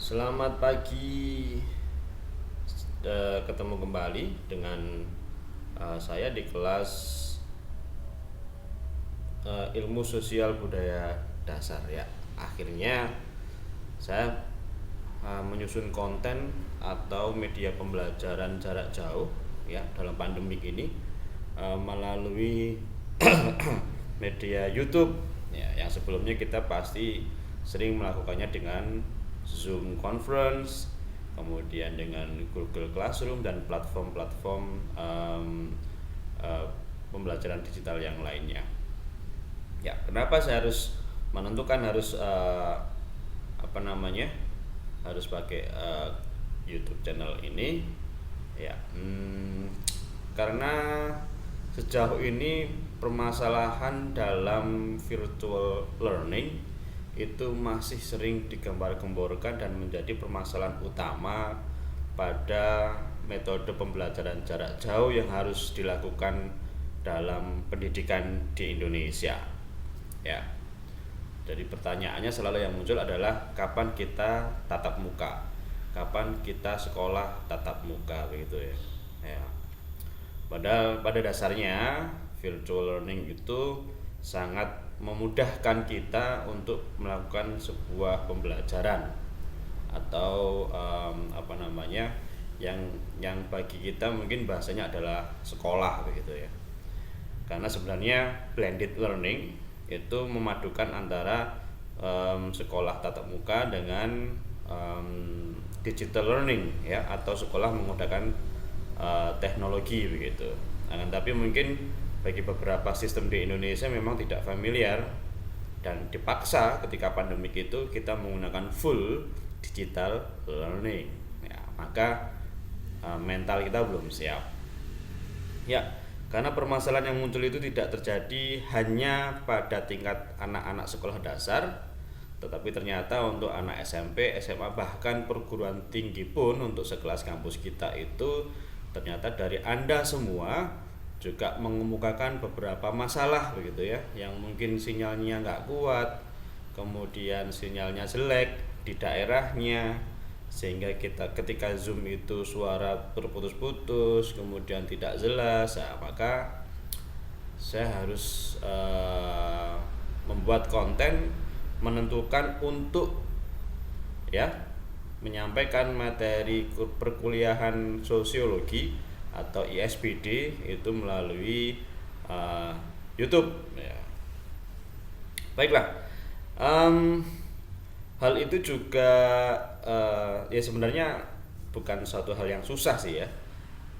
Selamat pagi. Ketemu kembali dengan saya di kelas ilmu sosial budaya dasar ya. Akhirnya saya menyusun konten atau media pembelajaran jarak jauh ya dalam pandemik ini melalui media YouTube ya, yang sebelumnya kita pasti sering melakukannya dengan Zoom Conference, kemudian dengan Google Classroom dan platform-platform pembelajaran digital yang lainnya. Ya, kenapa saya harus menentukan harus apa namanya harus pakai YouTube channel ini? Ya, karena sejauh ini permasalahan dalam virtual learning itu masih sering digembar-gemborkan dan menjadi permasalahan utama pada metode pembelajaran jarak jauh yang harus dilakukan dalam pendidikan di Indonesia. Ya. Jadi pertanyaannya selalu yang muncul adalah kapan kita tatap muka? Kapan kita sekolah tatap muka begitu ya. Ya. Padahal pada dasarnya virtual learning itu sangat memudahkan kita untuk melakukan sebuah pembelajaran atau apa namanya yang bagi kita mungkin bahasanya adalah sekolah begitu ya. Karena sebenarnya blended learning itu memadukan antara sekolah tatap muka dengan digital learning ya, atau sekolah menggunakan teknologi begitu. Nah, tapi mungkin bagi beberapa sistem di Indonesia memang tidak familiar dan dipaksa ketika pandemik itu kita menggunakan full digital learning ya, maka mental kita belum siap ya, karena permasalahan yang muncul itu tidak terjadi hanya pada tingkat anak-anak sekolah dasar, tetapi ternyata untuk anak SMP, SMA, bahkan perguruan tinggi pun untuk sekelas kampus kita itu ternyata dari Anda semua juga mengemukakan beberapa masalah begitu ya, yang mungkin sinyalnya nggak kuat, kemudian sinyalnya jelek di daerahnya, sehingga kita ketika Zoom itu suara terputus-putus, kemudian tidak jelas. Nah, maka saya harus membuat konten, menentukan untuk ya menyampaikan materi perkuliahan sosiologi atau ISBD itu melalui YouTube ya. Baiklah, hal itu juga ya sebenarnya bukan suatu hal yang susah sih ya,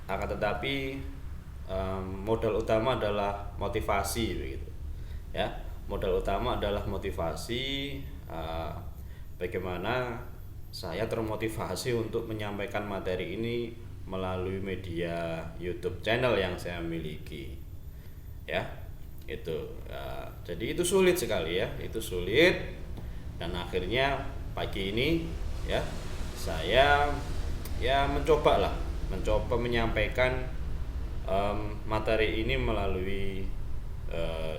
akan tetapi modal utama adalah motivasi begitu ya. Modal utama adalah motivasi, bagaimana saya termotivasi untuk menyampaikan materi ini melalui media YouTube channel yang saya miliki ya. Itu jadi itu sulit sekali ya, itu sulit, dan akhirnya pagi ini ya saya ya mencoba menyampaikan materi ini melalui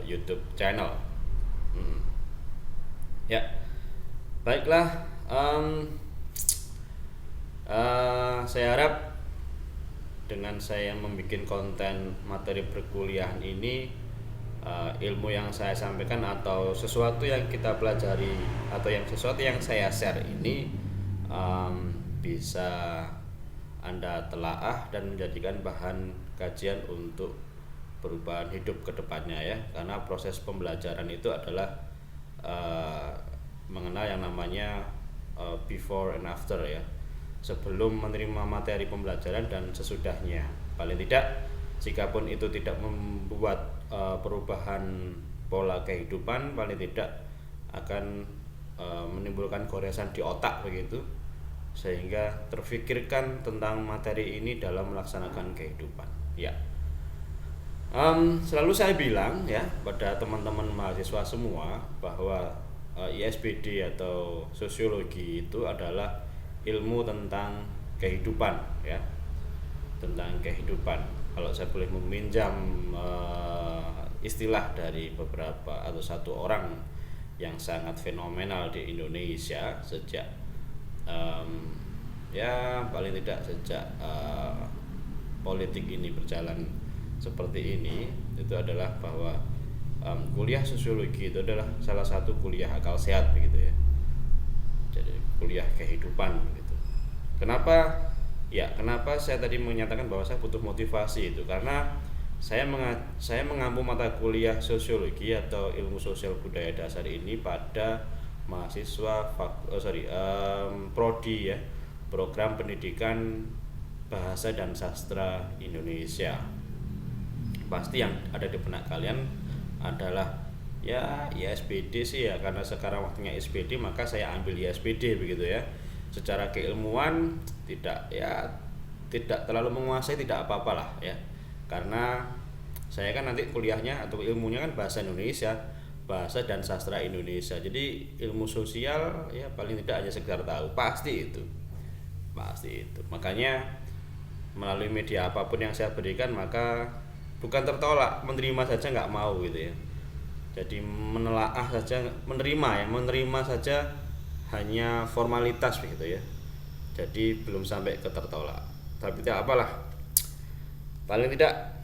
YouTube channel. Ya, baiklah, saya harap dengan saya membuat konten materi perkuliahan ini, ilmu yang saya sampaikan atau sesuatu yang kita pelajari atau sesuatu yang saya share ini bisa Anda telaah dan menjadikan bahan kajian untuk perubahan hidup ke depannya ya. Karena proses pembelajaran itu adalah mengenal yang namanya before and after ya, sebelum menerima materi pembelajaran dan sesudahnya. Paling tidak, jikapun itu tidak membuat perubahan pola kehidupan, paling tidak akan menimbulkan goresan di otak begitu, sehingga terfikirkan tentang materi ini dalam melaksanakan kehidupan ya. Selalu saya bilang ya pada teman-teman mahasiswa semua bahwa ISBD atau sosiologi itu adalah ilmu tentang kehidupan ya, tentang kehidupan. Kalau saya boleh meminjam istilah dari beberapa atau satu orang yang sangat fenomenal di Indonesia sejak em, ya paling tidak sejak politik ini berjalan seperti ini, itu adalah bahwa kuliah sosiologi itu adalah salah satu kuliah akal sehat begitu ya. Jadi kuliah kehidupan begitu. Kenapa? Ya, kenapa saya tadi menyatakan bahwa saya butuh motivasi itu karena saya mengampu mata kuliah sosiologi atau ilmu sosial budaya dasar ini pada mahasiswa prodi ya, program pendidikan bahasa dan sastra Indonesia. Pasti yang ada di benak kalian adalah ya ISBD sih ya, karena sekarang waktunya ISBD maka saya ambil ISBD begitu ya. Secara keilmuan tidak terlalu menguasai, tidak apa-apalah ya, karena saya kan nanti kuliahnya atau ilmunya kan bahasa Indonesia, bahasa dan sastra Indonesia. Jadi ilmu sosial ya paling tidak hanya sekedar tahu, pasti itu. Makanya melalui media apapun yang saya berikan maka bukan tertolak, menerima saja nggak mau gitu ya. Jadi menelaah saja, menerima saja hanya formalitas begitu ya. Jadi belum sampai ke tertolak. Tapi tidak apalah. Paling tidak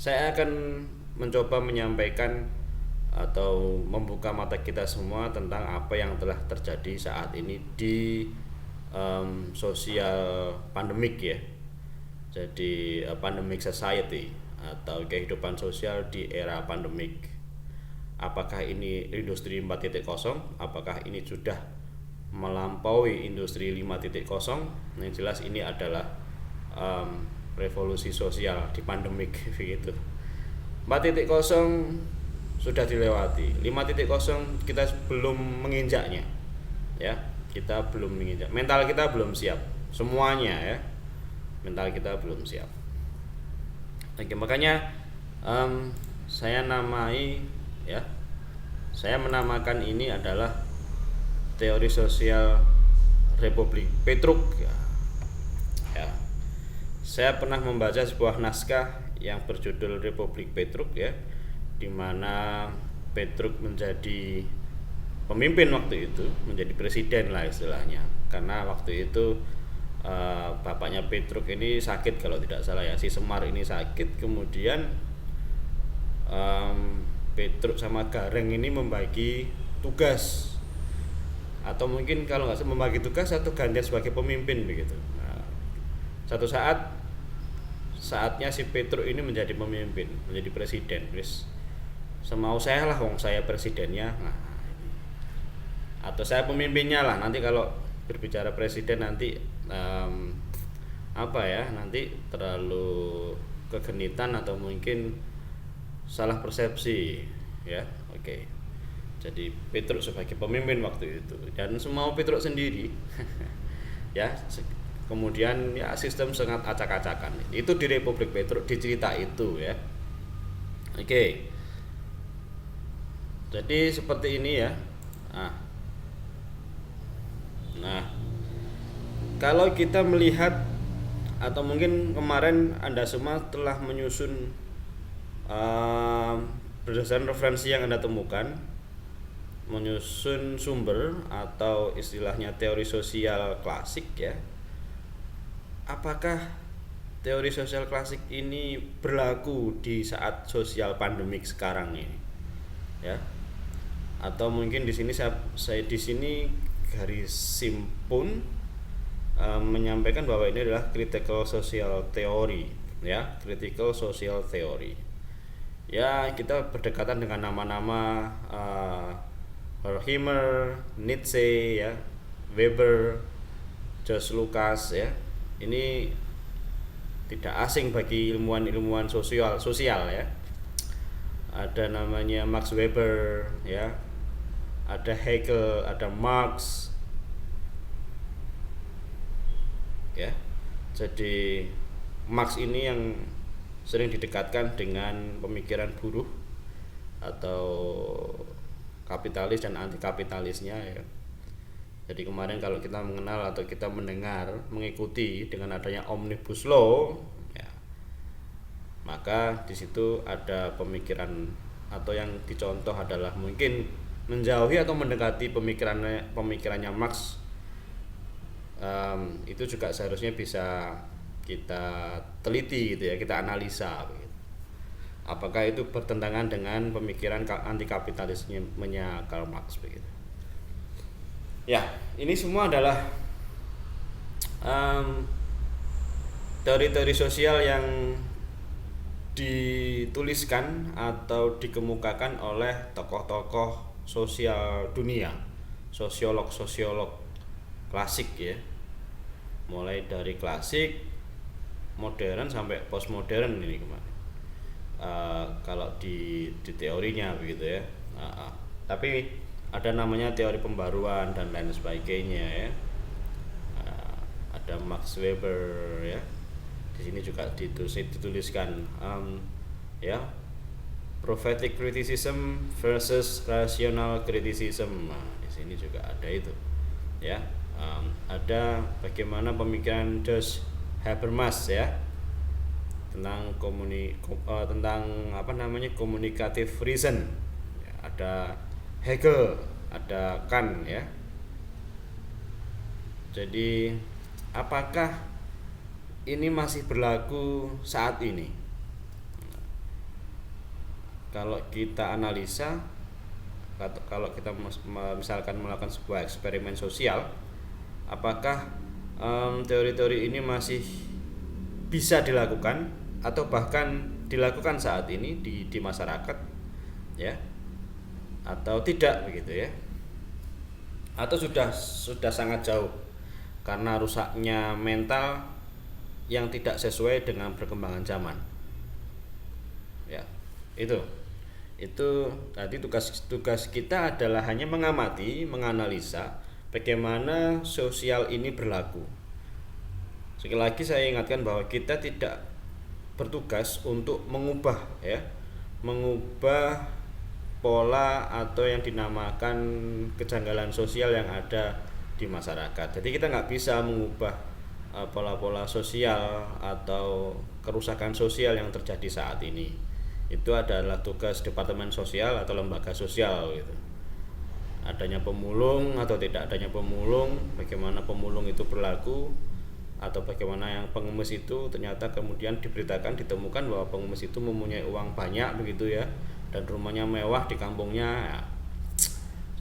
saya akan mencoba menyampaikan atau membuka mata kita semua tentang apa yang telah terjadi saat ini di sosial pandemik ya. Jadi pandemic society atau kehidupan sosial di era pandemik. Apakah ini industri 4.0? Apakah ini sudah melampaui industri 5.0? Yang jelas ini adalah revolusi sosial di pandemik begitu. 4.0 sudah dilewati, 5.0 kita belum menginjaknya ya, kita belum menginjak, mental kita belum siap semuanya ya, mental kita belum siap. Oke, makanya saya menamakan ini adalah teori sosial Republik Petruk ya. Saya pernah membaca sebuah naskah yang berjudul Republik Petruk ya, di mana Petruk menjadi pemimpin waktu itu, menjadi presiden lah istilahnya, karena waktu itu bapaknya Petruk ini sakit kalau tidak salah ya, si Semar ini sakit, kemudian Petruk sama Gareng ini membagi tugas, atau mungkin kalau nggak membagi tugas satu gantian sebagai pemimpin begitu. Nah, satu saatnya si Petruk ini menjadi pemimpin, menjadi presiden, wis semau saya lah, wong saya presidennya, nah, atau saya pemimpinnya lah, nanti kalau berbicara presiden nanti nanti terlalu kegenitan atau mungkin salah persepsi ya. Oke. Jadi Petruk sebagai pemimpin waktu itu dan semau Petruk sendiri ya. Kemudian ya sistem sangat acak-acakan. Itu di Republik Petruk, di cerita itu ya. Oke. Jadi seperti ini ya. Nah, kalau kita melihat atau mungkin kemarin Anda semua telah menyusun berdasarkan referensi yang Anda temukan, menyusun sumber atau istilahnya teori sosial klasik ya. Apakah teori sosial klasik ini berlaku di saat sosial pandemik sekarang ini? Ya. Atau mungkin di sini saya di sini garis simpun menyampaikan bahwa ini adalah critical social theory ya, critical social theory. Ya, kita berdekatan dengan nama-nama Horkheimer, Nietzsche ya, Weber, George Lucas ya. Ini tidak asing bagi ilmuwan-ilmuwan sosial ya. Ada namanya Max Weber ya, ada Hegel, ada Marx ya. Jadi Marx ini yang sering didekatkan dengan pemikiran buruh atau kapitalis dan anti kapitalisnya ya. Jadi kemarin kalau kita mengenal atau kita mendengar, mengikuti dengan adanya Omnibus Law ya, maka di situ ada pemikiran atau yang dicontoh adalah mungkin menjauhi atau mendekati pemikirannya Marx, itu juga seharusnya bisa kita teliti gitu ya, kita analisa gitu. Apakah itu bertentangan dengan pemikiran anti kapitalismenya Karl Marx begitu. Ya, ini semua adalah teori-teori sosial yang dituliskan atau dikemukakan oleh tokoh-tokoh sosial dunia, sosiolog klasik ya, mulai dari klasik, modern sampai postmodern ini kemarin. Kalau di teorinya begitu ya. Tapi ada namanya teori pembaruan dan lain sebagainya ya. Ada Max Weber ya. Di sini juga dituliskan ya, prophetic criticism versus rational criticism. Nah, di sini juga ada itu ya. Ada bagaimana pemikiran Josh Habermas ya tentang communicative reason ya, ada Hegel, ada Kant ya. Jadi apakah ini masih berlaku saat ini? Kalau kita analisa, kalau kita misalkan melakukan sebuah eksperimen sosial, apakah teori-teori ini masih bisa dilakukan atau bahkan dilakukan saat ini di masyarakat ya, atau tidak begitu ya, atau sudah sangat jauh karena rusaknya mental yang tidak sesuai dengan perkembangan zaman ya. Itu tadi tugas kita adalah hanya mengamati, menganalisa bagaimana sosial ini berlaku. Sekali lagi saya ingatkan bahwa kita tidak bertugas untuk mengubah pola atau yang dinamakan kejanggalan sosial yang ada di masyarakat. Jadi kita nggak bisa mengubah pola-pola sosial atau kerusakan sosial yang terjadi saat ini. Itu adalah tugas departemen sosial atau lembaga sosial gitu. Adanya pemulung atau tidak adanya pemulung, bagaimana pemulung itu berlaku, atau bagaimana yang pengemis itu ternyata kemudian ditemukan bahwa pengemis itu mempunyai uang banyak begitu ya, dan rumahnya mewah di kampungnya ya.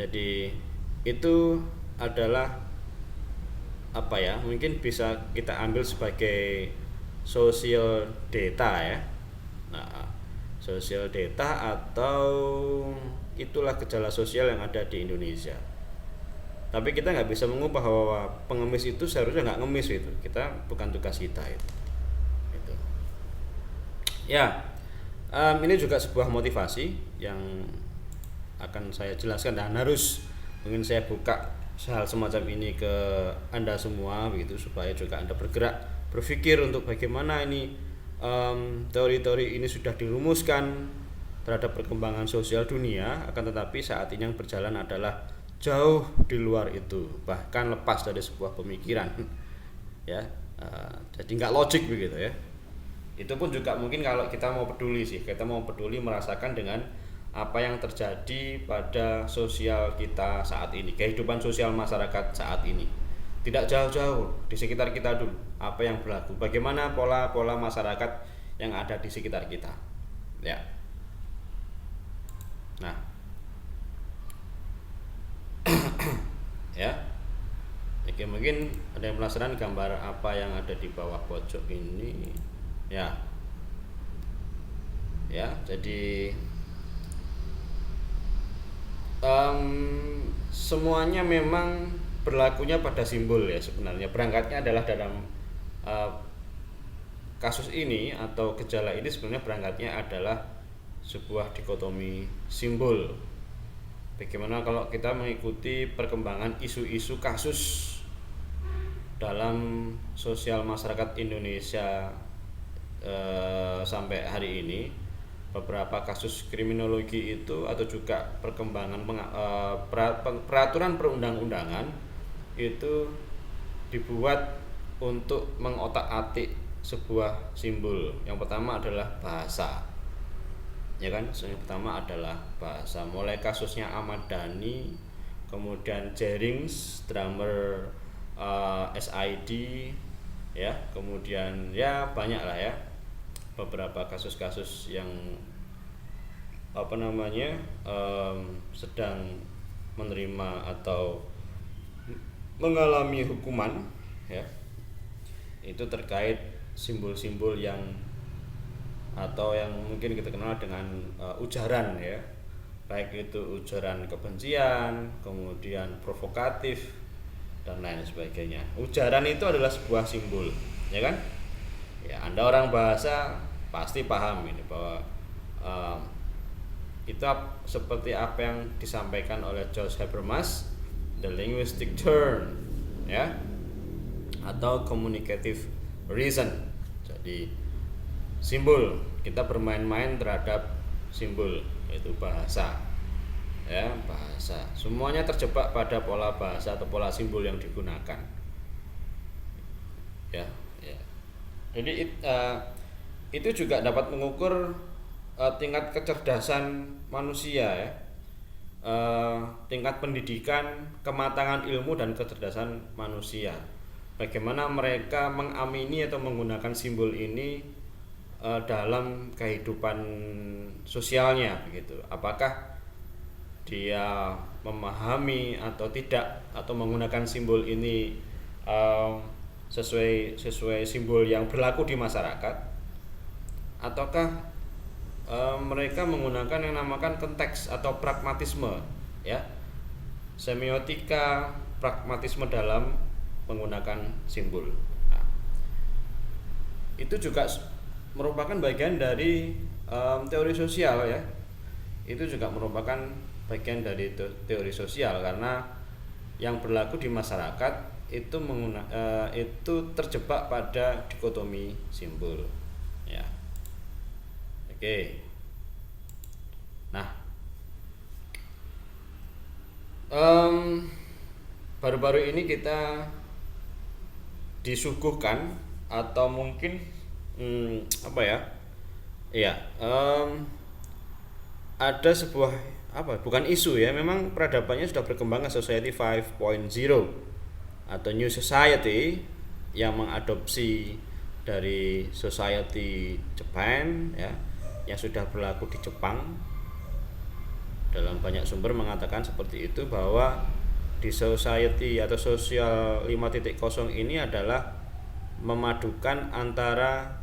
Jadi itu adalah mungkin bisa kita ambil sebagai social data ya. Nah, social data atau itulah gejala sosial yang ada di Indonesia. Tapi kita nggak bisa mengubah bahwa pengemis itu seharusnya nggak ngemis itu. Kita bukan tugas kita itu. Ya, ini juga sebuah motivasi yang akan saya jelaskan dan harus mungkin saya buka hal semacam ini ke Anda semua begitu, supaya juga Anda berpikir untuk bagaimana ini teori-teori ini sudah dirumuskan terhadap perkembangan sosial dunia, akan tetapi saat ini yang berjalan adalah jauh di luar itu, bahkan lepas dari sebuah pemikiran ya. Jadi nggak logik begitu ya. Itu pun juga mungkin kalau kita mau peduli merasakan dengan apa yang terjadi pada sosial kita saat ini, kehidupan sosial masyarakat saat ini. Tidak jauh-jauh, di sekitar kita dulu apa yang berlaku, bagaimana pola-pola masyarakat yang ada di sekitar kita ya. Nah ya, oke, mungkin ada yang penasaran gambar apa yang ada di bawah pojok ini ya. Jadi semuanya memang berlakunya pada simbol ya. Sebenarnya berangkatnya adalah dalam kasus ini atau gejala ini, sebenarnya berangkatnya adalah sebuah dikotomi simbol. Bagaimana kalau kita mengikuti perkembangan isu-isu kasus dalam sosial masyarakat Indonesia sampai hari ini, beberapa kasus kriminologi itu atau juga perkembangan peraturan perundang-undangan itu dibuat untuk mengotak-atik sebuah simbol. Yang pertama adalah bahasa ya kan. Yang pertama adalah bahasa, mulai kasusnya Ahmad Dhani, kemudian Jerings, drummer SID, ya, kemudian ya banyak lah ya beberapa kasus-kasus yang sedang menerima atau mengalami hukuman, ya, itu terkait simbol-simbol yang atau yang mungkin kita kenal dengan ujaran, ya, baik itu ujaran kebencian, kemudian provokatif dan lain sebagainya. Ujaran itu adalah sebuah simbol, ya kan? Ya, Anda orang bahasa pasti paham ini bahwa itu seperti apa yang disampaikan oleh George Habermas, the linguistic turn, ya, atau communicative reason. Jadi simbol, kita bermain-main terhadap simbol, yaitu bahasa, ya, bahasa. Semuanya terjebak pada pola bahasa atau pola simbol yang digunakan, ya, ya. Jadi itu juga dapat mengukur tingkat kecerdasan manusia, ya, tingkat pendidikan, kematangan ilmu dan kecerdasan manusia. Bagaimana mereka mengamini atau menggunakan simbol ini dalam kehidupan sosialnya, begitu. Apakah dia memahami atau tidak, atau menggunakan simbol ini sesuai simbol yang berlaku di masyarakat, ataukah mereka menggunakan yang namakan konteks atau pragmatisme, ya, semiotika pragmatisme dalam menggunakan simbol. Nah, itu juga merupakan bagian dari teori sosial, ya. Itu juga merupakan bagian dari teori sosial, karena yang berlaku di masyarakat itu itu terjebak pada dikotomi simbol, ya. Oke. Nah, baru-baru ini kita disuguhkan atau mungkin ada sebuah bukan isu, ya, memang peradabannya sudah berkembang ke Society 5.0 atau New Society yang mengadopsi dari Society Japan, ya, yang sudah berlaku di Jepang. Dalam banyak sumber mengatakan seperti itu, bahwa di society atau sosial 5.0 ini adalah memadukan antara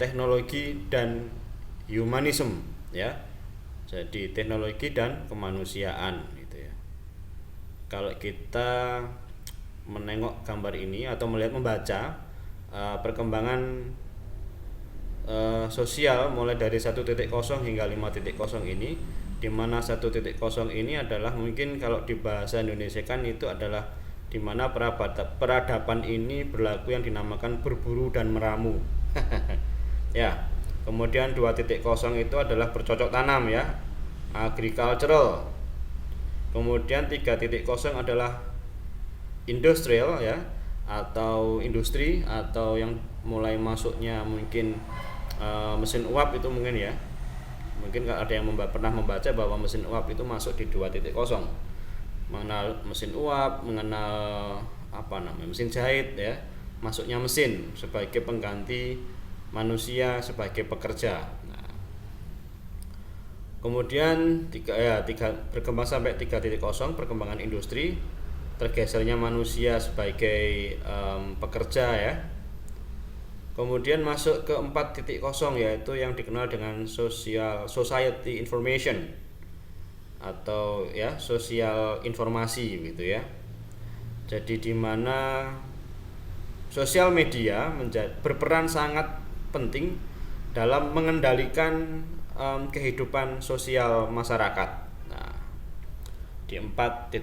teknologi dan humanism, ya. Jadi teknologi dan kemanusiaan, gitu ya. Kalau kita menengok gambar ini atau membaca perkembangan sosial mulai dari 1.0 hingga 5.0 ini, di mana 1.0 ini adalah, mungkin kalau di bahasa Indonesia kan itu adalah di mana peradaban ini berlaku yang dinamakan berburu dan meramu. Ya. Kemudian 2.0 itu adalah bercocok tanam, ya, agricultural. Kemudian 3.0 adalah industrial, ya, atau industri, atau yang mulai masuknya mungkin mesin uap itu mungkin, ya. Mungkin ada yang pernah membaca bahwa mesin uap itu masuk di 2.0. Mengenal mesin uap, mengenal mesin jahit, ya, masuknya mesin sebagai pengganti manusia sebagai pekerja. Nah, kemudian berkembang sampai 3.0, perkembangan industri, tergesernya manusia sebagai pekerja, ya. Kemudian masuk ke 4.0, yaitu yang dikenal dengan society information atau, ya, sosial informasi, gitu ya. Jadi di mana sosial media berperan sangat penting dalam mengendalikan kehidupan sosial masyarakat. Nah, di 4.0,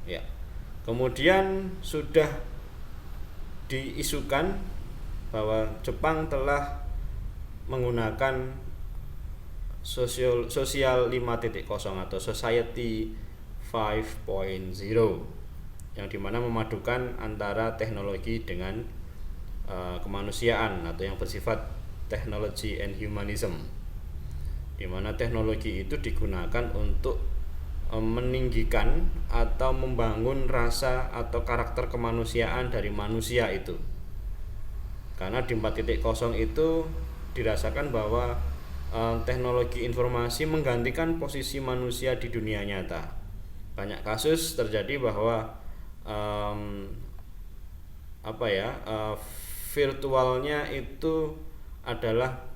ya. Kemudian sudah diisukan bahwa Jepang telah menggunakan sosial 5.0 atau Society 5.0, yang dimana memadukan antara teknologi dengan kemanusiaan, atau yang bersifat technology and humanism. di mana teknologi itu digunakan untuk meninggikan atau membangun rasa atau karakter kemanusiaan dari manusia itu. Karena di 4.0 itu dirasakan bahwa teknologi informasi menggantikan posisi manusia di dunia nyata. Banyak kasus terjadi bahwa virtualnya itu adalah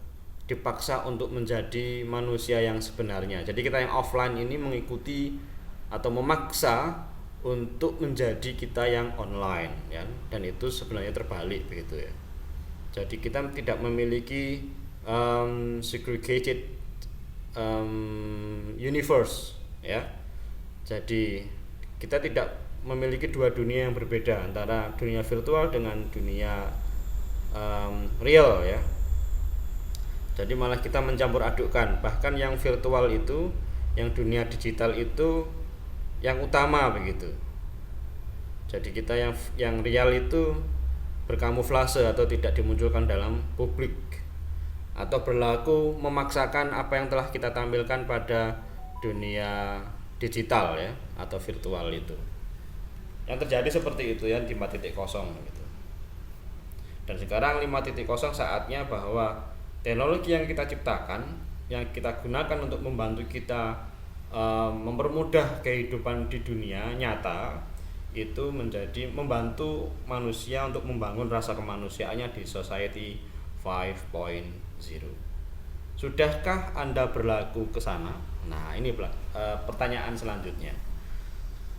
dipaksa untuk menjadi manusia yang sebenarnya. Jadi kita yang offline ini mengikuti atau memaksa untuk menjadi kita yang online, ya. Dan itu sebenarnya terbalik begitu ya. Jadi kita tidak memiliki segregated universe, ya. Jadi kita tidak memiliki dua dunia yang berbeda antara dunia virtual dengan dunia real, ya. Jadi malah kita mencampur adukkan, bahkan yang virtual itu, yang dunia digital itu yang utama begitu. Jadi kita yang real itu berkamuflase atau tidak dimunculkan dalam publik, atau berlaku memaksakan apa yang telah kita tampilkan pada dunia digital, ya, atau virtual itu. Yang terjadi seperti itu ya di 4.0 gitu. Dan sekarang 5.0 saatnya bahwa teknologi yang kita ciptakan, yang kita gunakan untuk membantu kita mempermudah kehidupan di dunia nyata, itu menjadi membantu manusia untuk membangun rasa kemanusiaannya di Society 5.0. Sudahkah Anda berlaku ke sana? Nah, ini pertanyaan selanjutnya.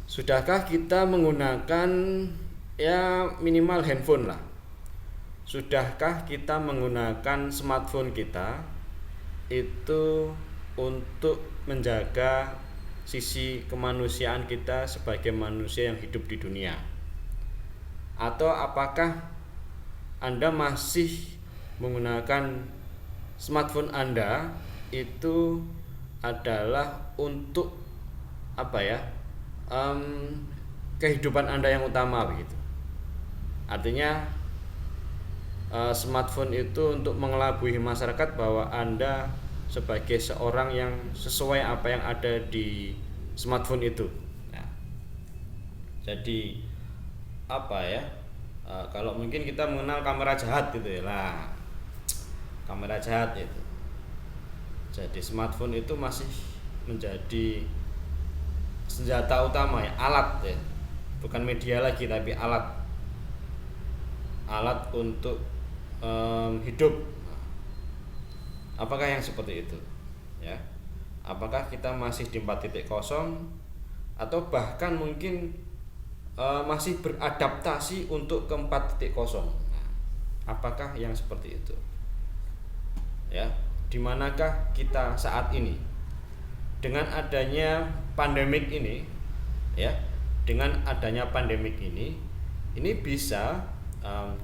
Sudahkah kita menggunakan ya minimal handphone lah? Sudahkah kita menggunakan smartphone kita itu untuk menjaga sisi kemanusiaan kita sebagai manusia yang hidup di dunia? Atau apakah Anda masih menggunakan smartphone Anda itu adalah untuk kehidupan Anda yang utama begitu? Artinya smartphone itu untuk mengelabui masyarakat bahwa Anda sebagai seorang yang sesuai apa yang ada di smartphone itu. Nah, jadi kalau mungkin kita mengenal kamera jahat gitu ya lah, kamera jahat itu. Jadi smartphone itu masih menjadi senjata utama ya, alat ya, bukan media lagi tapi alat untuk hidup. Apakah yang seperti itu? Ya. Apakah kita masih di 4.0 atau bahkan mungkin masih beradaptasi untuk ke 4.0? Nah, apakah yang seperti itu? Ya, di manakah kita saat ini? Dengan adanya pandemik ini, ya, dengan adanya pandemik ini bisa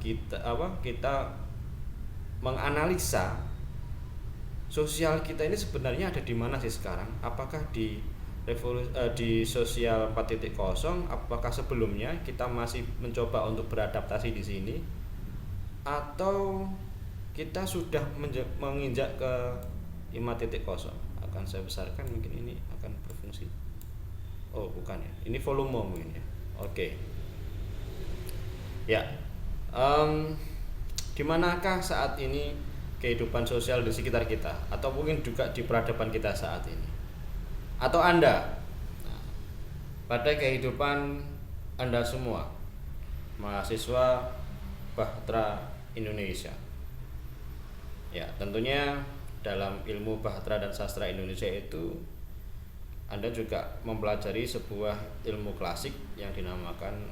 kita menganalisa sosial kita ini sebenarnya ada di mana sih sekarang? Apakah di sosial 4.0? Apakah sebelumnya kita masih mencoba untuk beradaptasi di sini, atau kita sudah menginjak ke 5.0? Akan saya besarkan, mungkin ini akan berfungsi. Oh bukan ya, ini volume mungkin ya. Oke. Ya. Di manakah saat ini kehidupan sosial di sekitar kita, atau mungkin juga di peradaban kita saat ini, atau Anda pada kehidupan Anda semua mahasiswa Bahtera Indonesia? Ya, tentunya dalam ilmu Bahtera dan Sastra Indonesia itu Anda juga mempelajari sebuah ilmu klasik yang dinamakan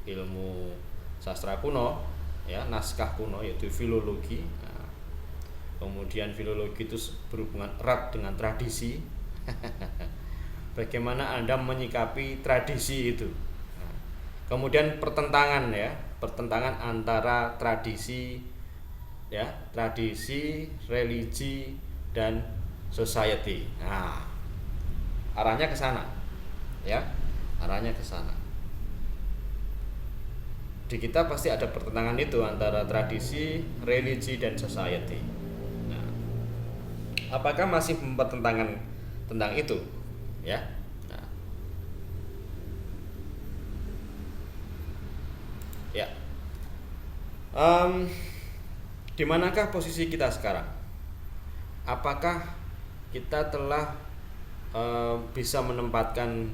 ilmu sastra kuno, ya, naskah kuno, yaitu filologi. Nah, kemudian filologi itu berhubungan erat dengan tradisi. Bagaimana Anda menyikapi tradisi itu? Nah, kemudian pertentangan antara tradisi, ya, tradisi, religi dan society. Nah, arahnya ke sana, ya, arahnya ke sana. Di kita pasti ada pertentangan itu antara tradisi, religi dan society. Nah, Apakah masih mempertentangkan tentang itu? Ya. Nah, ya. Di manakah posisi kita sekarang? Apakah kita telah bisa menempatkan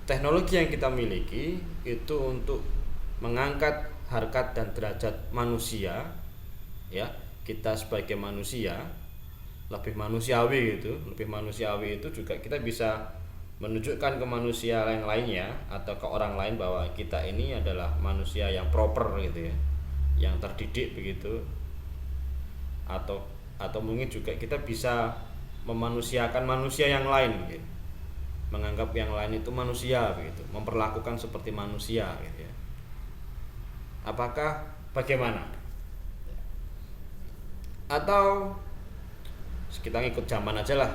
teknologi yang kita miliki itu untuk mengangkat harkat dan derajat manusia, ya, kita sebagai manusia lebih manusiawi gitu. Lebih manusiawi itu juga kita bisa menunjukkan ke manusia yang lainnya atau ke orang lain bahwa kita ini adalah manusia yang proper gitu ya, yang terdidik begitu. Atau mungkin juga kita bisa memanusiakan manusia yang lain gitu. Menganggap yang lain itu manusia begitu, memperlakukan seperti manusia gitu ya. Apakah bagaimana? Atau kita ngikut zaman aja lah.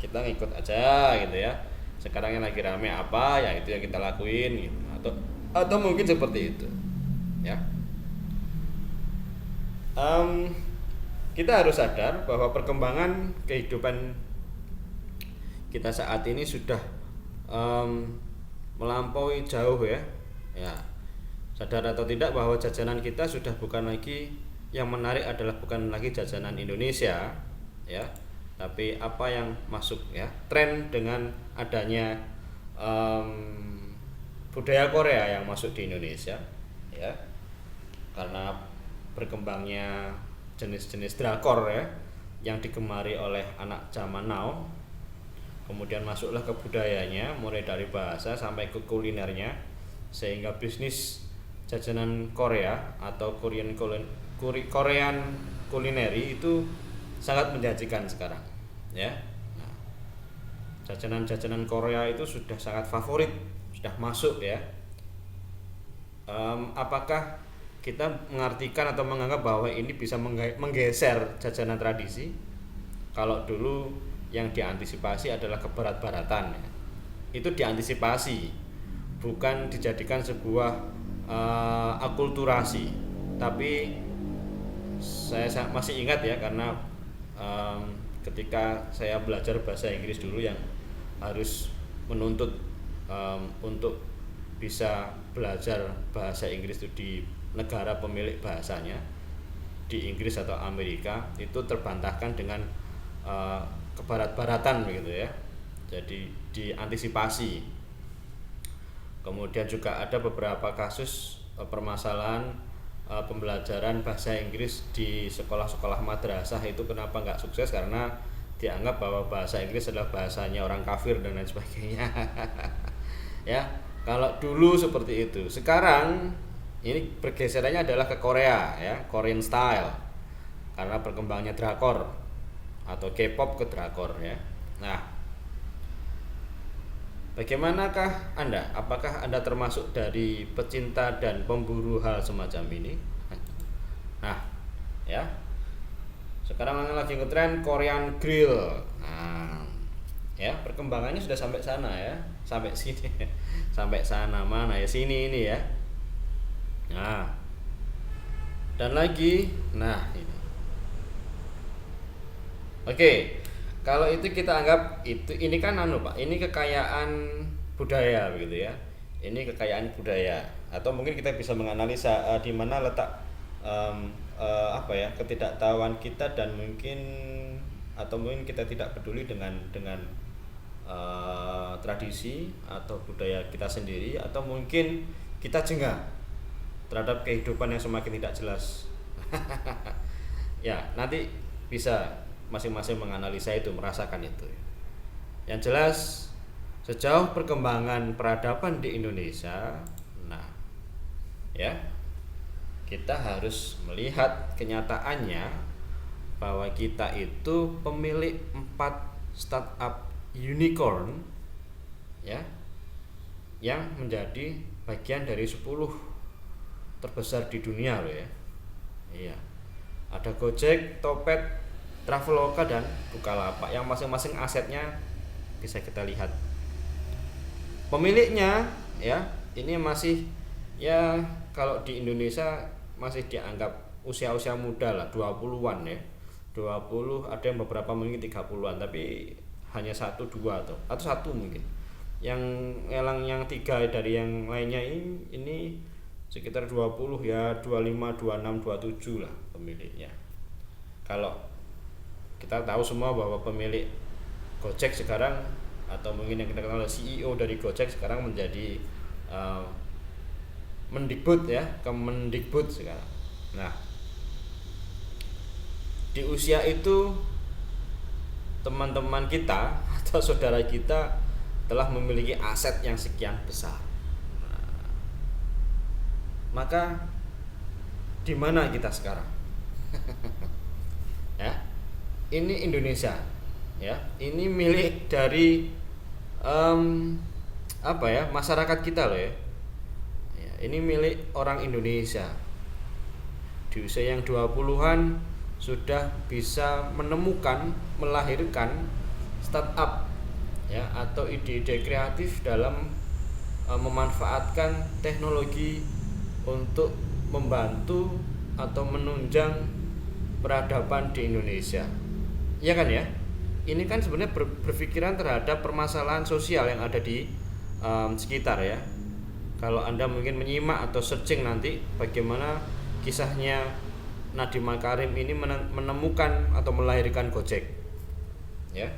Kita ngikut aja gitu ya. Sekarang yang lagi rame apa ya itu yang kita lakuin gitu. Atau mungkin seperti itu. Ya. Kita harus sadar bahwa perkembangan kehidupan kita saat ini sudah melampaui jauh ya. Ya. Sadar atau tidak bahwa jajanan kita sudah bukan lagi, yang menarik adalah bukan lagi jajanan Indonesia ya, tapi apa yang masuk ya, tren dengan adanya budaya Korea yang masuk di Indonesia ya, karena berkembangnya jenis-jenis drakor ya yang digemari oleh anak zaman now. Kemudian masuklah ke budayanya, mulai dari bahasa sampai ke kulinernya, sehingga bisnis jajanan Korea atau Korean culinary itu sangat menjanjikan sekarang ya. Nah, jajanan Korea itu sudah sangat favorit, sudah masuk ya. Apakah kita mengartikan atau menganggap bahwa ini bisa menggeser jajanan tradisi? Kalau dulu yang diantisipasi adalah kebarat-baratan ya. Itu diantisipasi, bukan dijadikan sebuah akulturasi. Tapi saya masih ingat ya, karena ketika saya belajar bahasa Inggris dulu yang harus menuntut untuk bisa belajar bahasa Inggris itu di negara pemilik bahasanya, di Inggris atau Amerika, itu terbantahkan dengan kebarat-baratan begitu ya. Jadi diantisipasi. Kemudian juga ada beberapa kasus permasalahan pembelajaran bahasa Inggris di sekolah-sekolah madrasah itu kenapa nggak sukses, karena dianggap bahwa bahasa Inggris adalah bahasanya orang kafir dan lain sebagainya. Ya, kalau dulu seperti itu. Sekarang ini pergeserannya adalah ke Korea ya, Korean style, karena berkembangnya drakor atau K-pop ke drakor ya. Nah, bagaimanakah Anda? Apakah Anda termasuk dari pecinta dan pemburu hal semacam ini? Nah, ya. Sekarang lagi ngetren Korean Grill. Nah, ya, perkembangannya sudah sampai sana ya. Sampai sini. Sampai sana mana ya? Sini ini ya. Nah. Dan lagi, nah ini. Oke. Kalau itu kita anggap ini kan Pak, ini kekayaan budaya begitu ya. Ini kekayaan budaya, atau mungkin kita bisa menganalisa di mana letak ketidaktahuan kita, dan mungkin kita tidak peduli dengan tradisi atau budaya kita sendiri, atau mungkin kita jengah terhadap kehidupan yang semakin tidak jelas. Ya, nanti bisa masing-masing menganalisa itu, merasakan itu. Yang jelas, sejauh perkembangan peradaban di Indonesia, nah ya, kita harus melihat kenyataannya bahwa kita itu pemilik 4 startup unicorn ya, yang menjadi bagian dari 10 terbesar di dunia loh ya. Iya. Ada Gojek, Topet, Traveloka, dan Bukalapak, yang masing-masing asetnya bisa kita lihat. Pemiliknya ya, ini masih ya, kalau di Indonesia masih dianggap usia-usia muda lah, 20-an ya. 20, ada yang beberapa mungkin 30-an, tapi hanya satu dua atau satu mungkin. Yang elang yang tiga dari yang lainnya ini sekitar 20 ya, 25, 26, 27 lah pemiliknya. Kalau kita tahu semua bahwa pemilik Gojek sekarang, atau mungkin yang kita kenal CEO dari Gojek sekarang menjadi Mendikbud ya, Kemendikbud sekarang. Nah, di usia itu teman-teman kita atau saudara kita telah memiliki aset yang sekian besar. Nah, maka di mana kita sekarang? Ya, ini Indonesia, ya, ini milik dari masyarakat kita loh ya. Ya, ini milik orang Indonesia. Di usia yang 20-an sudah bisa menemukan, melahirkan startup ya, atau ide-ide kreatif dalam memanfaatkan teknologi untuk membantu atau menunjang peradaban di Indonesia. Ya kan ya? Ini kan sebenarnya berpikiran terhadap permasalahan sosial yang ada di sekitar ya. Kalau Anda mungkin menyimak atau searching nanti bagaimana kisahnya Nadiem Makarim ini menemukan atau melahirkan Gojek. Ya.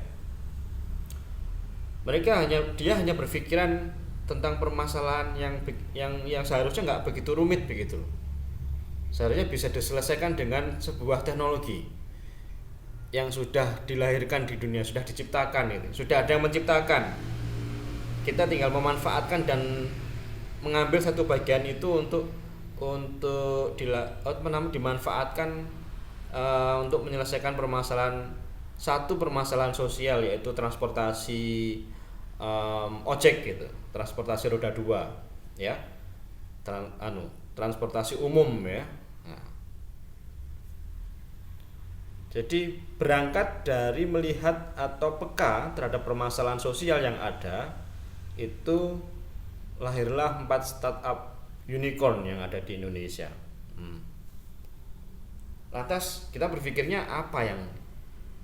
Dia hanya berpikiran tentang permasalahan yang seharusnya nggak begitu rumit begitu. Seharusnya bisa diselesaikan dengan sebuah teknologi yang sudah dilahirkan di dunia, sudah diciptakan itu, sudah ada yang menciptakan. Kita tinggal memanfaatkan dan mengambil satu bagian itu untuk dimanfaatkan untuk menyelesaikan satu permasalahan sosial, yaitu transportasi ojek gitu, transportasi roda 2 ya, transportasi umum ya. Nah, jadi berangkat dari melihat atau peka terhadap permasalahan sosial yang ada, itu lahirlah 4 startup unicorn yang ada di Indonesia. Lantas kita berpikirnya apa yang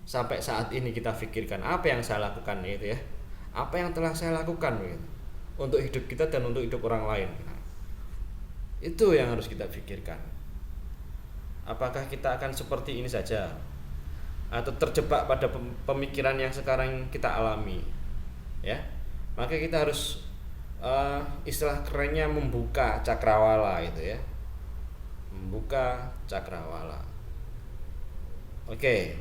sampai saat ini kita pikirkan, apa yang saya lakukan itu ya, apa yang telah saya lakukan gitu, untuk hidup kita dan untuk hidup orang lain. Nah, itu yang harus kita pikirkan. Apakah kita akan seperti ini saja, atau terjebak pada pemikiran yang sekarang kita alami ya? Maka kita harus istilah kerennya membuka cakrawala itu ya, membuka cakrawala. Oke.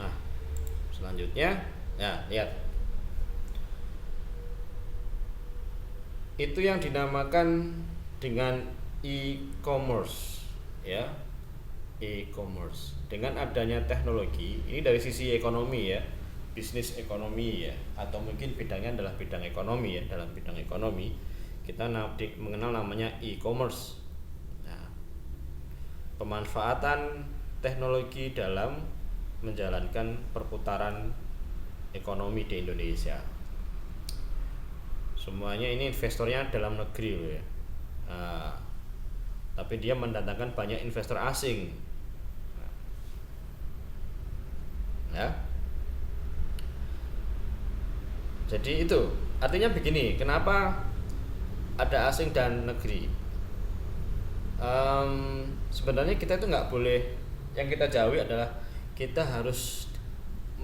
Nah, selanjutnya ya, lihat, itu yang dinamakan dengan e-commerce ya, e-commerce. Dengan adanya teknologi ini dari sisi ekonomi ya, bisnis ekonomi ya, atau mungkin bidangnya adalah bidang ekonomi ya. Dalam bidang ekonomi kita mengenal namanya e-commerce. Nah, pemanfaatan teknologi dalam menjalankan perputaran ekonomi di Indonesia. Semuanya ini investornya dalam negeri loh ya. Nah, tapi dia mendatangkan banyak investor asing. Nah, ya. Jadi itu artinya begini, kenapa ada asing dan negeri? Sebenarnya kita itu nggak boleh, yang kita jauhi adalah kita harus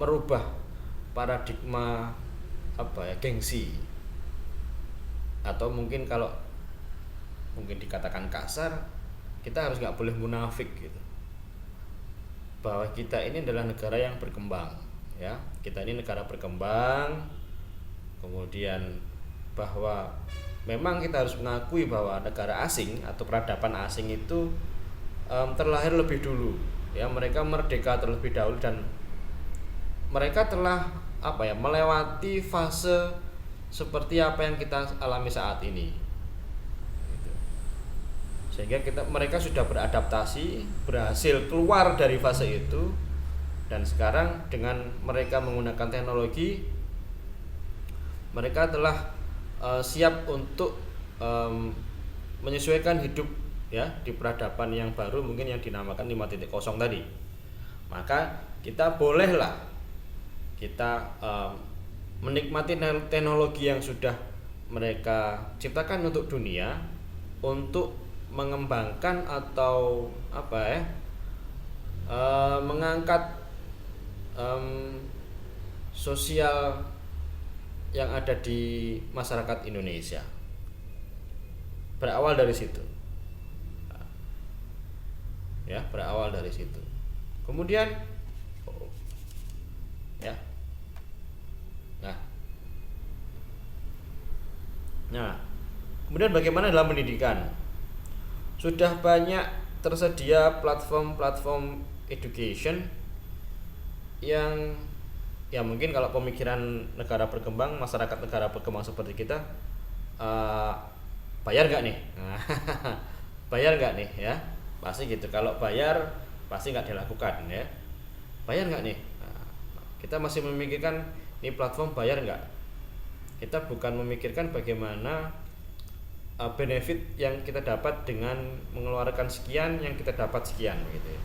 merubah paradigma gengsi, atau mungkin kalau mungkin dikatakan kasar, kita harus nggak boleh munafik gitu, bahwa kita ini adalah negara yang berkembang ya, kita ini negara berkembang. Kemudian bahwa memang kita harus mengakui bahwa negara asing atau peradaban asing itu terlahir lebih dulu ya, mereka merdeka terlebih dahulu dan mereka telah melewati fase seperti apa yang kita alami saat ini gitu. Sehingga mereka sudah beradaptasi, berhasil keluar dari fase itu, dan sekarang dengan mereka menggunakan teknologi, mereka telah siap untuk menyesuaikan hidup ya di peradaban yang baru mungkin yang dinamakan 5.0 tadi. Maka kita bolehlah kita menikmati teknologi yang sudah mereka ciptakan untuk dunia, untuk mengembangkan atau mengangkat sosial yang ada di masyarakat Indonesia. Berawal dari situ, ya, berawal dari situ. Kemudian, ya, nah, kemudian bagaimana dalam pendidikan? Sudah banyak tersedia platform-platform education yang ya mungkin kalau pemikiran negara berkembang, masyarakat negara berkembang seperti kita, bayar nggak nih? Bayar nggak nih, ya? Pasti gitu. Kalau bayar pasti nggak dilakukan, ya. Bayar nggak nih? Kita masih memikirkan ini platform bayar nggak? Kita bukan memikirkan bagaimana benefit yang kita dapat dengan mengeluarkan sekian, yang kita dapat sekian, gitu ya.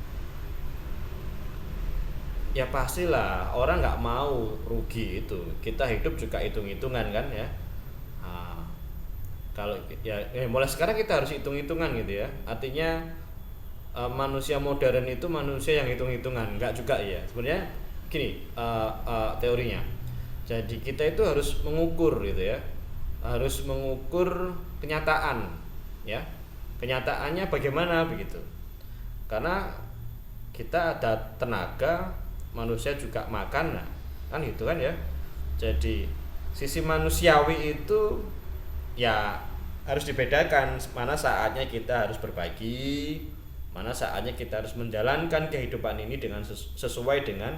Ya pastilah orang nggak mau rugi itu. Kita hidup juga hitung-hitungan kan, ya. Kalau ya mulai sekarang kita harus hitung-hitungan gitu ya. Artinya manusia modern itu manusia yang hitung-hitungan, nggak juga ya. Sebenarnya gini teorinya. Jadi kita itu harus mengukur gitu ya. Harus mengukur kenyataan, ya. Kenyataannya bagaimana begitu. Karena kita ada tenaga, manusia juga makan, nah, kan gitu kan ya. Jadi sisi manusiawi itu ya harus dibedakan, mana saatnya kita harus berbagi, mana saatnya kita harus menjalankan kehidupan ini dengan sesuai dengan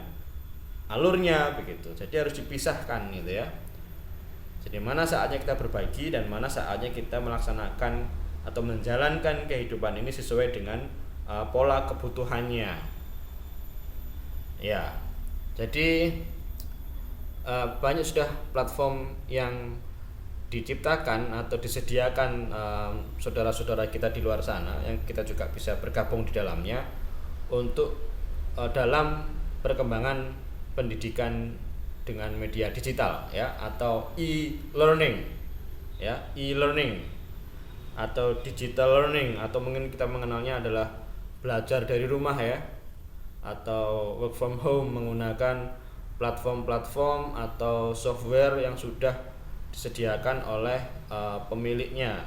alurnya begitu. Jadi harus dipisahkan gitu ya. Jadi mana saatnya kita berbagi dan mana saatnya kita melaksanakan atau menjalankan kehidupan ini sesuai dengan pola kebutuhannya. Ya, jadi banyak sudah platform yang diciptakan atau disediakan saudara-saudara kita di luar sana yang kita juga bisa bergabung di dalamnya untuk dalam perkembangan pendidikan dengan media digital, ya, atau e-learning, ya, e-learning atau digital learning, atau mungkin kita mengenalnya adalah belajar dari rumah, ya, atau work from home menggunakan platform-platform atau software yang sudah disediakan oleh pemiliknya,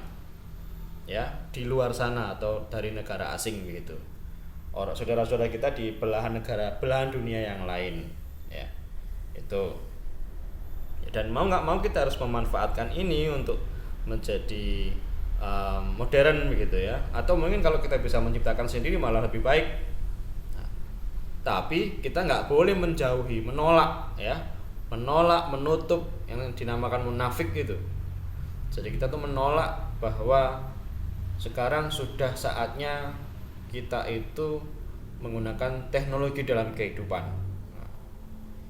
ya, di luar sana atau dari negara asing begitu. Orang saudara-saudara kita di belahan dunia yang lain, ya, itu. Dan mau nggak mau kita harus memanfaatkan ini untuk menjadi modern begitu ya. Atau mungkin kalau kita bisa menciptakan sendiri malah lebih baik. Nah, tapi kita nggak boleh menjauhi, menolak, ya, menutup yang dinamakan munafik gitu. Jadi kita tuh menolak bahwa sekarang sudah saatnya kita itu menggunakan teknologi dalam kehidupan. Nah,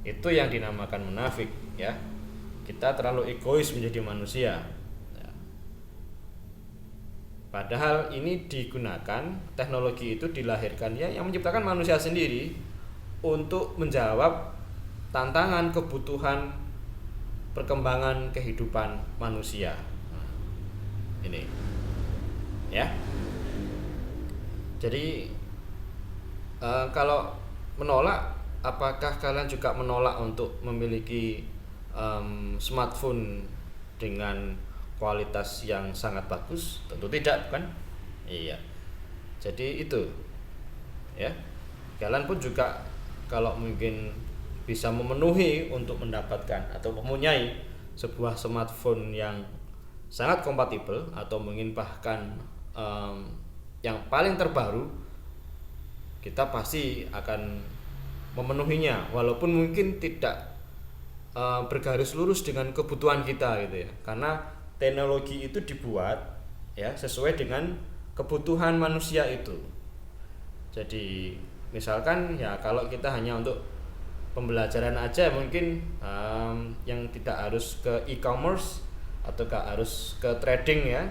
itu yang dinamakan munafik, ya. Kita terlalu egois menjadi manusia. Ya. Padahal ini digunakan, teknologi itu dilahirkan ya yang menciptakan manusia sendiri untuk menjawab tantangan kebutuhan perkembangan kehidupan manusia. Nah, ini, ya. Jadi kalau menolak, apakah kalian juga menolak untuk memiliki smartphone dengan kualitas yang sangat bagus? Tentu tidak, kan? Iya. Jadi itu, ya. Kalian pun juga kalau mungkin bisa memenuhi untuk mendapatkan atau mempunyai sebuah smartphone yang sangat kompatibel atau mungkin bahkan yang paling terbaru, kita pasti akan memenuhinya walaupun mungkin tidak bergaris lurus dengan kebutuhan kita gitu ya, karena teknologi itu dibuat ya sesuai dengan kebutuhan manusia itu. Jadi misalkan ya kalau kita hanya untuk pembelajaran aja mungkin yang tidak harus ke e-commerce atau gak harus ke trading ya,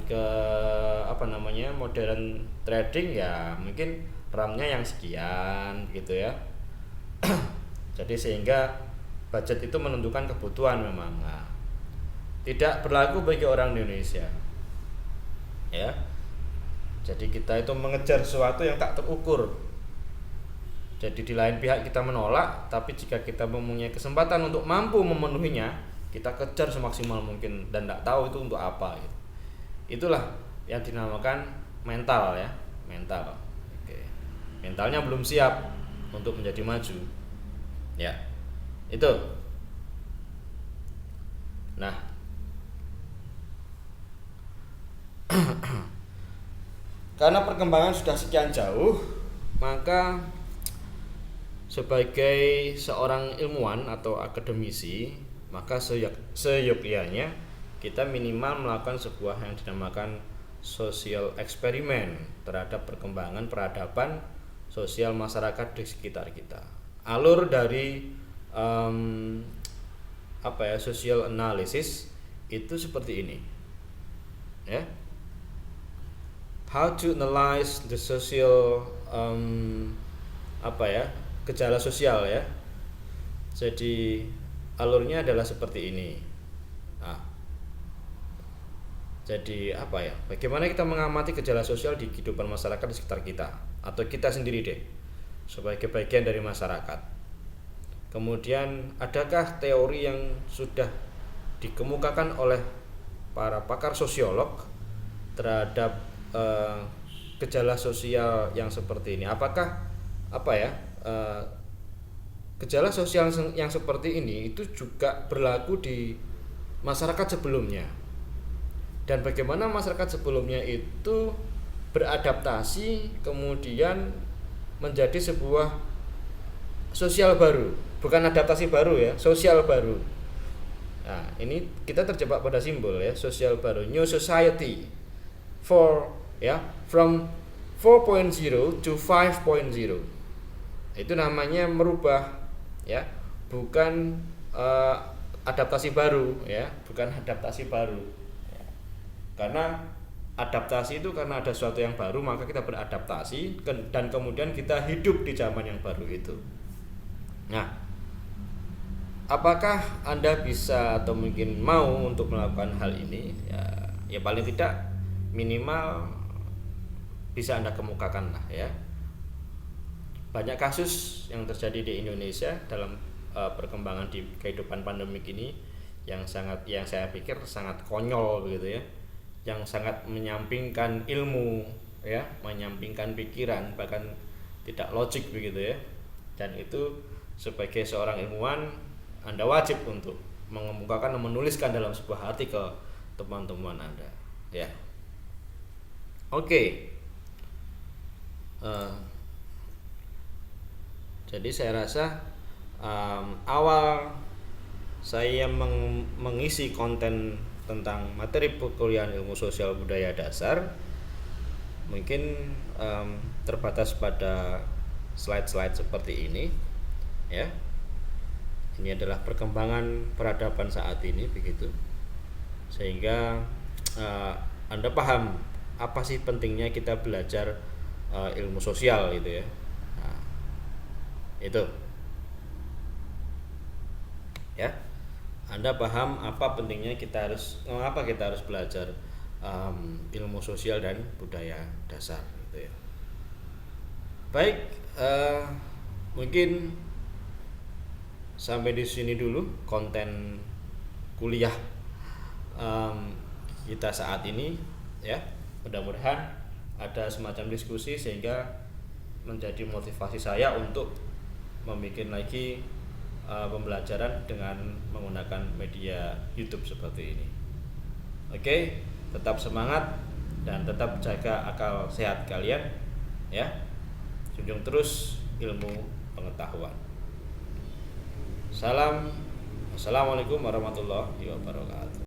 ke apa namanya modern trading ya mungkin RAM-nya yang sekian gitu ya. Jadi sehingga budget itu menentukan kebutuhan memang. Nah, tidak berlaku bagi orang Indonesia ya. Jadi kita itu mengejar sesuatu yang tak terukur. Jadi di lain pihak kita menolak, tapi jika kita mempunyai kesempatan untuk mampu memenuhinya, kita kejar semaksimal mungkin dan tidak tahu itu untuk apa gitu. Itulah yang dinamakan mental ya, mental. Oke. Mentalnya belum siap untuk menjadi maju. Ya. Itu. Nah, karena perkembangan sudah sekian jauh, maka sebagai seorang ilmuwan atau akademisi, maka seyogyanya kita minimal melakukan sebuah yang dinamakan social eksperimen terhadap perkembangan peradaban sosial masyarakat di sekitar kita. Alur dari social analysis itu seperti ini, ya. How to analyze the social gejala sosial ya. Jadi alurnya adalah seperti ini. Nah, jadi bagaimana kita mengamati gejala sosial di kehidupan masyarakat di sekitar kita atau kita sendiri deh sebagai bagian dari masyarakat. Kemudian adakah teori yang sudah dikemukakan oleh para pakar sosiolog terhadap gejala sosial yang seperti ini? Apakah gejala sosial yang seperti ini itu juga berlaku di masyarakat sebelumnya, dan bagaimana masyarakat sebelumnya itu beradaptasi kemudian menjadi sebuah sosial baru, bukan adaptasi baru ya, sosial baru. Nah, ini kita terjebak pada simbol ya, sosial baru, new society from 4.0 to 5.0. Itu namanya merubah ya, bukan adaptasi baru ya, bukan adaptasi baru ya. Karena adaptasi itu karena ada sesuatu yang baru maka kita beradaptasi dan kemudian kita hidup di zaman yang baru itu. Nah, apakah Anda bisa atau mungkin mau untuk melakukan hal ini? Ya paling tidak minimal bisa Anda kemukakan lah ya. Banyak kasus yang terjadi di Indonesia dalam perkembangan di kehidupan pandemik ini yang saya pikir sangat konyol begitu ya, yang sangat menyampingkan ilmu ya, menyampingkan pikiran, bahkan tidak logik begitu ya. Dan itu sebagai seorang ilmuwan Anda wajib untuk mengemukakan dan menuliskan dalam sebuah artikel teman-teman Anda ya. Oke. Jadi saya rasa awal saya mengisi konten tentang materi perkuliahan ilmu sosial budaya dasar mungkin terbatas pada slide-slide seperti ini ya. Ini adalah perkembangan peradaban saat ini begitu, sehingga Anda paham apa sih pentingnya kita belajar ilmu sosial gitu ya. Nah, itu ya, Anda paham apa pentingnya mengapa kita harus belajar ilmu sosial dan budaya dasar gitu ya. Baik, mungkin sampai di sini dulu konten kuliah kita saat ini ya. Mudah-mudahan ada semacam diskusi sehingga menjadi motivasi saya untuk membuat lagi pembelajaran dengan menggunakan media YouTube seperti ini. Oke, tetap semangat dan tetap jaga akal sehat kalian ya. Junjung terus ilmu pengetahuan. Assalamualaikum warahmatullahi wabarakatuh.